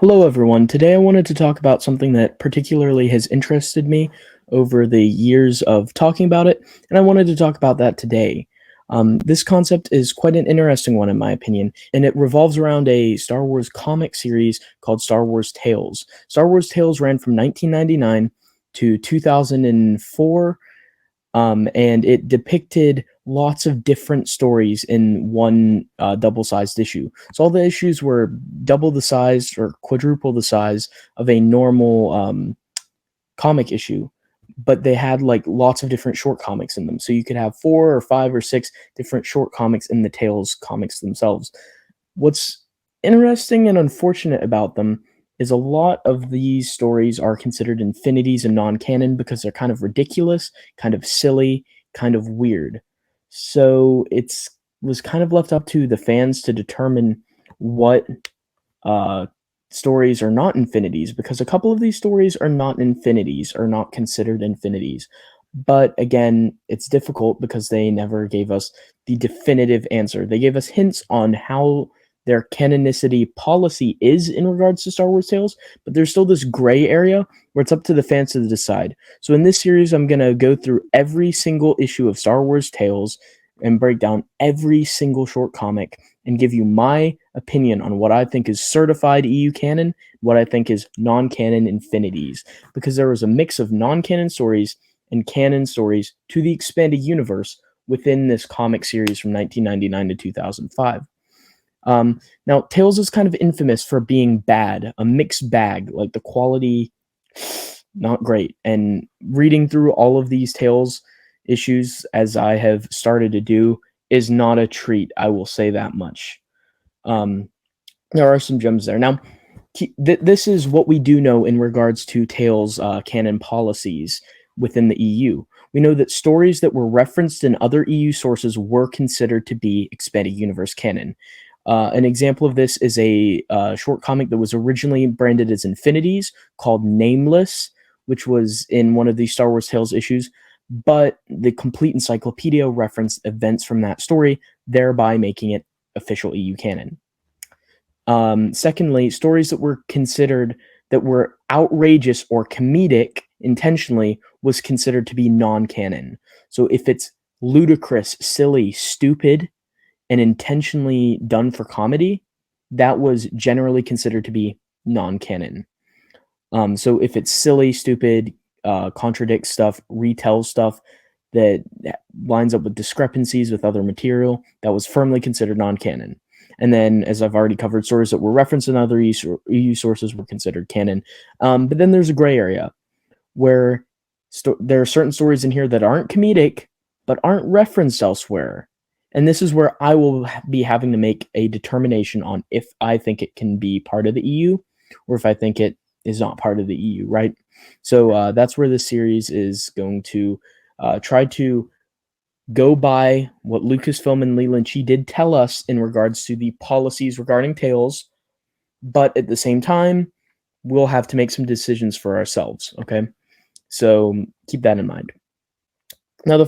Hello, everyone. Today I wanted to talk about something that particularly has interested me over the years of talking about it, and I wanted to talk about that today. This concept is quite an interesting one, in my opinion, and it revolves around a Star Wars comic series called Star Wars Tales. Star Wars Tales ran from 1999 to 2004, and it depicted lots of different stories in one double-sized issue. So all the issues were double the size or quadruple the size of a normal comic issue, but they had like lots of different short comics in them. So you could have 4 or 5 or 6 different short comics in the Tales comics themselves. What's interesting and unfortunate about them is a lot of these stories are considered infinities and non-canon because they're kind of ridiculous, kind of silly, kind of weird. So it's was kind of left up to the fans to determine what uh, stories are not infinities, because a couple of these stories are not infinities, are not considered infinities. But again, it's difficult because they never gave us the definitive answer. They gave us hints on how their canonicity policy is in regards to Star Wars Tales, but there's still this gray area where it's up to the fans to decide. So in this series, I'm going to go through every single issue of Star Wars Tales and break down every single short comic and give you my opinion on what I think is certified EU canon, what I think is non-canon infinities, because there was a mix of non-canon stories and canon stories to the expanded universe within this comic series from 1999 to 2005. Now, Tales is kind of infamous for being bad, a mixed bag, like the quality, not great. And reading through all of these Tales issues, as I have started to do, is not a treat. I will say that much. Um, there are some gems there. Now, this is what we do know in regards to Tales canon policies within the EU. We know that stories that were referenced in other EU sources were considered to be expanded universe canon. An example of this is a short comic that was originally branded as Infinities called Nameless, which was in one of the Star Wars Tales issues, but the complete encyclopedia referenced events from that story, thereby making it official EU canon. Secondly, stories that were considered that were outrageous or comedic intentionally was considered to be non-canon. So if it's ludicrous, silly, stupid, and intentionally done for comedy, that was generally considered to be non-canon. So if it's silly, stupid, contradicts stuff, retells stuff that lines up with discrepancies with other material, that was firmly considered non-canon. And then, as I've already covered, stories that were referenced in other EU sources were considered canon. But then there's a gray area where there are certain stories in here that aren't comedic, but aren't referenced elsewhere. And this is where I will be having to make a determination on if I think it can be part of the EU or if I think it is not part of the EU, right? So that's where this series is going to try to go by what Lucasfilm and Leland Chi did tell us in regards to the policies regarding Tales, but at the same time, we'll have to make some decisions for ourselves, okay? So keep that in mind. Now,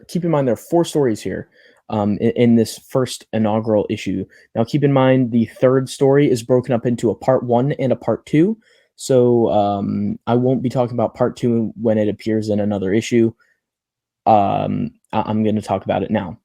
keep in mind there are 4 stories here in this first inaugural issue. Now, keep in mind the third story is broken up into a part 1 and a part 2. So I won't be talking about part 2 when it appears in another issue. I'm going to talk about it now.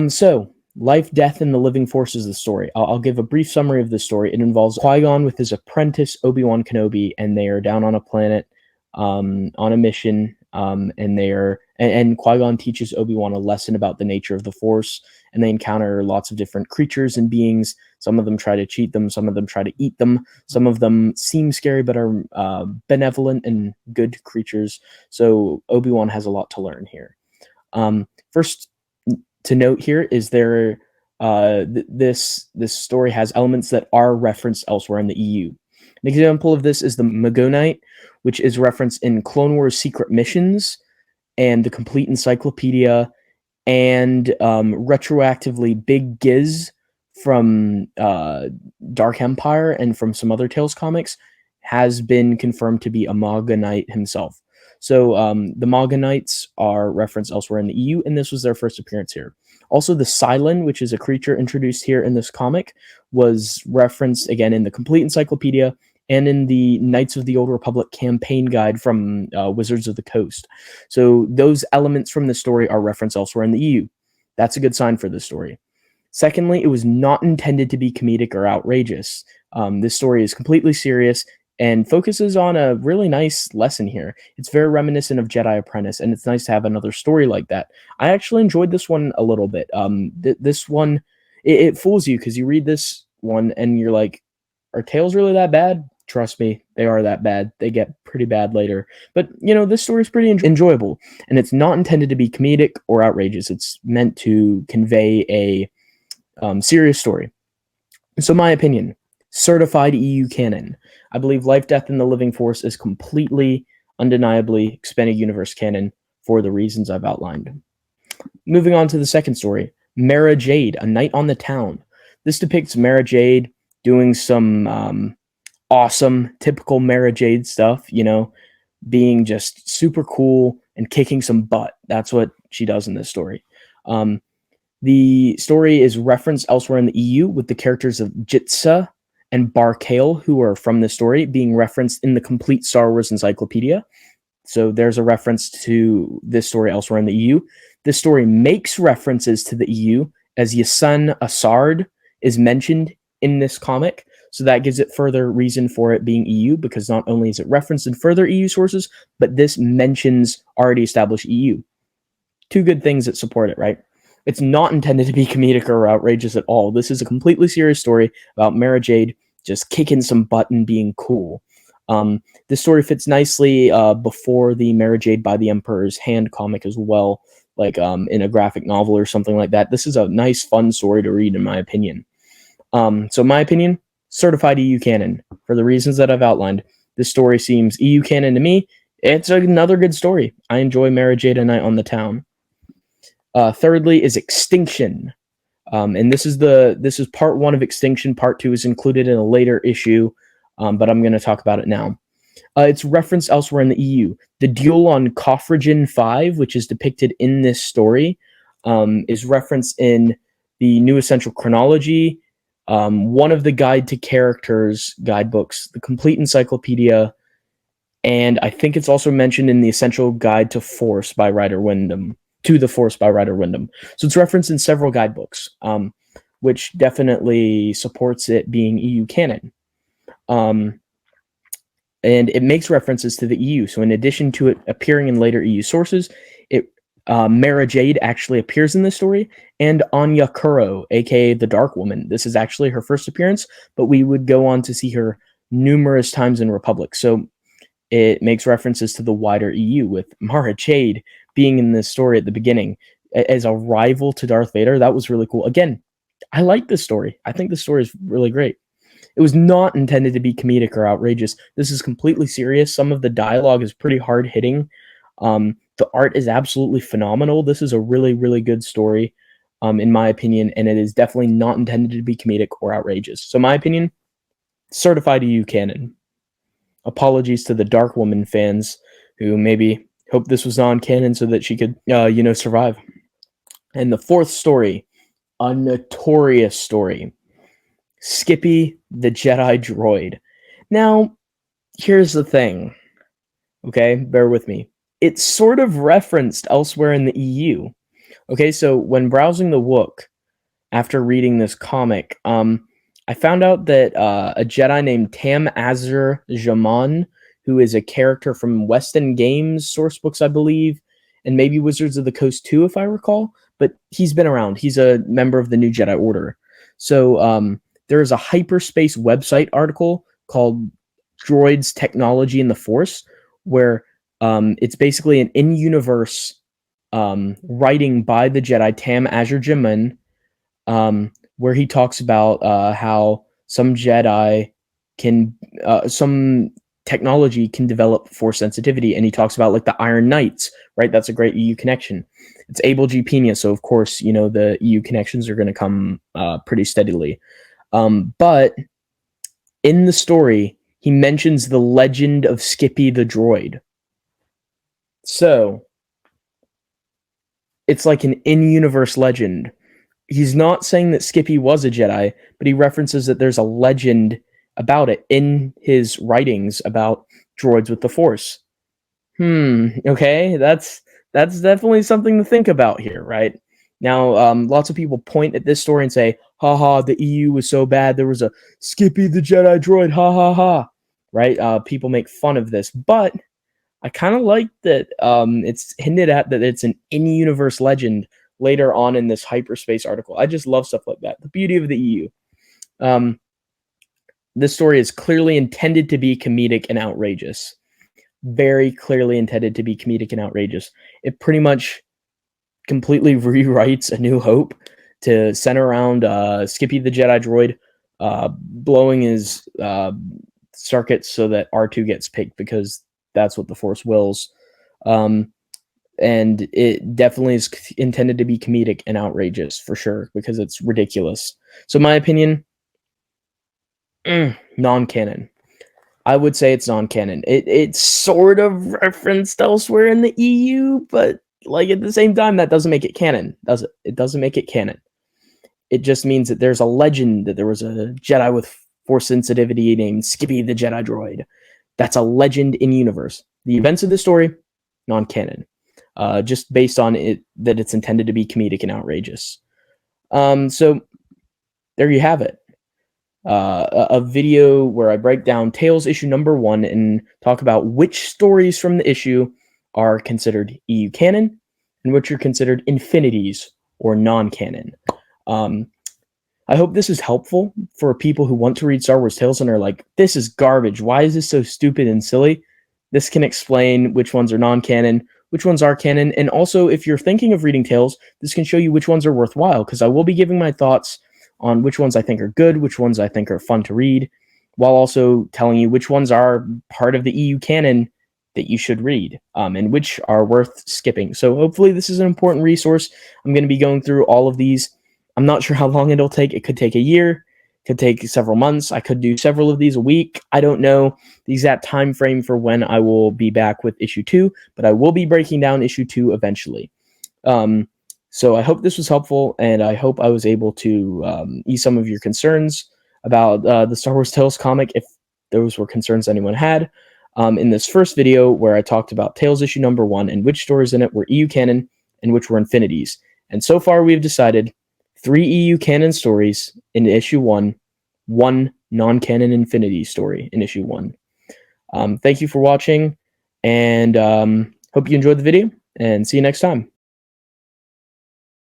So, life, death, and the living forces of the story. I'll give a brief summary of the story. It involves Qui-Gon with his apprentice, Obi-Wan Kenobi, and they are down on a planet on a mission, and Qui-Gon teaches Obi-Wan a lesson about the nature of the Force, and they encounter lots of different creatures and beings. Some of them try to cheat them, some of them try to eat them, some of them seem scary but are benevolent and good creatures. So Obi-Wan has a lot to learn here. First to note here is this story has elements that are referenced elsewhere in the EU. An example of this is the Magonite, which is referenced in Clone Wars Secret Missions and the Complete Encyclopedia, and retroactively Big Giz from Dark Empire and from some other Tales comics has been confirmed to be a Magonite himself. So the Maga Knights are referenced elsewhere in the EU, and this was their first appearance here. Also, the Cylon, which is a creature introduced here in this comic, was referenced again in the Complete Encyclopedia and in the Knights of the Old Republic campaign guide from Wizards of the Coast. So those elements from the story are referenced elsewhere in the EU. That's a good sign for this story. Secondly, it was not intended to be comedic or outrageous. This story is completely serious and focuses on a really nice lesson here. It's very reminiscent of Jedi Apprentice, and it's nice to have another story like that. I actually enjoyed this one a little bit. This one, it fools you because you read this one and you're like, are Tales really that bad? Trust me, they are that bad. They get pretty bad later. But, this story is pretty enjoyable, and it's not intended to be comedic or outrageous. It's meant to convey a serious story. So my opinion, certified EU canon. I believe Life, Death, and the Living Force is completely, undeniably expanded universe canon for the reasons I've outlined. Moving on to the second story, Mara Jade, A Night on the Town. This depicts Mara Jade doing some awesome, typical Mara Jade stuff, being just super cool and kicking some butt. That's what she does in this story. The story is referenced elsewhere in the EU with the characters of Jitsa and Barkale, who are from this story, being referenced in the Complete Star Wars Encyclopedia. So there's a reference to this story elsewhere in the EU. This story makes references to the EU as Yasun Asard is mentioned in this comic. So that gives it further reason for it being EU, because not only is it referenced in further EU sources, but this mentions already established EU. Two good things that support it, right? It's not intended to be comedic or outrageous at all. This is a completely serious story about Mara Jade just kicking some butt and being cool. This story fits nicely before the Mara Jade by the Emperor's Hand comic as well, like in a graphic novel or something like that. This is a nice, fun story to read, in my opinion. So my opinion, certified EU canon. For the reasons that I've outlined, this story seems EU canon to me. It's another good story. I enjoy Mara Jade, A Night on the Town. Thirdly is Extinction. And this is part 1 of Extinction. Part 2 is included in a later issue, but I'm going to talk about it now. It's referenced elsewhere in the EU. The duel on Kofragen 5, which is depicted in this story, is referenced in the New Essential Chronology, one of the Guide to Characters guidebooks, the Complete Encyclopedia, and I think it's also mentioned in the Essential Guide to Force by Ryder Wyndham. To the Force by Ryder Wyndham. So it's referenced in several guidebooks, which definitely supports it being EU canon. And it makes references to the EU. So in addition to it appearing in later EU sources, Mara Jade actually appears in this story, and Anya Kuro, aka the Dark Woman. This is actually her first appearance, but we would go on to see her numerous times in Republic. So it makes references to the wider EU, with Mara Jade being in this story at the beginning as a rival to Darth Vader. That was really cool. Again, I like this story. I think this story is really great. It was not intended to be comedic or outrageous. This is completely serious. Some of the dialogue is pretty hard-hitting. The art is absolutely phenomenal. This is a really, really good story, in my opinion, and it is definitely not intended to be comedic or outrageous. So my opinion, certified EU canon. Apologies to the Dark Woman fans who maybe hope this was non-canon so that she could, survive. And the fourth story, a notorious story, Skippy the Jedi Droid. Now, here's the thing, okay? Bear with me. It's sort of referenced elsewhere in the EU. Okay, so when browsing the Wook, after reading this comic, I found out that a Jedi named Tam Azur Jaman, who is a character from Weston Games sourcebooks, I believe, and maybe Wizards of the Coast 2, if I recall, but he's been around. He's a member of the New Jedi Order. So there is a hyperspace website article called Droids, Technology, and the Force, where it's basically an in-universe writing by the Jedi Tam Azur Jaman, where he talks about how some Jedi can, some technology can develop force sensitivity, and he talks about like the Iron Knights, right? That's a great EU connection. It's Abel G. Pena, so of course, the EU connections are going to come pretty steadily. But in the story, he mentions the legend of Skippy the droid. So it's like an in-universe legend. He's not saying that Skippy was a Jedi, but he references that there's a legend about it in his writings about droids with the Force. Okay, that's definitely something to think about here, right? Now, lots of people point at this story and say, haha, the EU was so bad, there was a Skippy the Jedi droid, ha ha ha, right? People make fun of this, but I kind of like that it's hinted at that it's an in-universe legend later on in this hyperspace article. I just love stuff like that. The beauty of the EU. Um, this story is clearly intended to be comedic and outrageous. Very clearly intended to be comedic and outrageous. It pretty much completely rewrites A New Hope to center around Skippy the Jedi droid blowing his circuits so that R2 gets picked because that's what the Force wills. And it definitely is intended to be comedic and outrageous for sure because it's ridiculous. So, my opinion, non-canon. I would say it's non-canon. It's sort of referenced elsewhere in the EU, but like at the same time, that doesn't make it canon, does it? It doesn't make it canon. It just means that there's a legend that there was a Jedi with Force sensitivity named Skippy the Jedi droid. That's a legend in universe. The events of the story, non-canon. Just based on it that it's intended to be comedic and outrageous. So there you have it. A video where I break down Tales issue number 1 and talk about which stories from the issue are considered EU canon and which are considered infinities or non-canon. I hope this is helpful for people who want to read Star Wars Tales and are like, this is garbage. Why is this so stupid and silly? This can explain which ones are non-canon, which ones are canon, and also if you're thinking of reading Tales, this can show you which ones are worthwhile, because I will be giving my thoughts on which ones I think are good, which ones I think are fun to read, while also telling you which ones are part of the EU canon that you should read, and which are worth skipping. So hopefully this is an important resource. I'm going to be going through all of these. I'm not sure how long it'll take. It could take a year, could take several months. I could do several of these a week. I don't know the exact time frame for when I will be back with issue 2, but I will be breaking down issue 2 eventually. So I hope this was helpful, and I hope I was able to ease some of your concerns about the Star Wars Tales comic, if those were concerns anyone had. In this first video where I talked about Tales issue number 1 and which stories in it were EU canon and which were infinities. And so far we've decided 3 EU canon stories in issue 1, 1 non-canon infinity story in issue 1. Thank you for watching, and hope you enjoyed the video, and see you next time.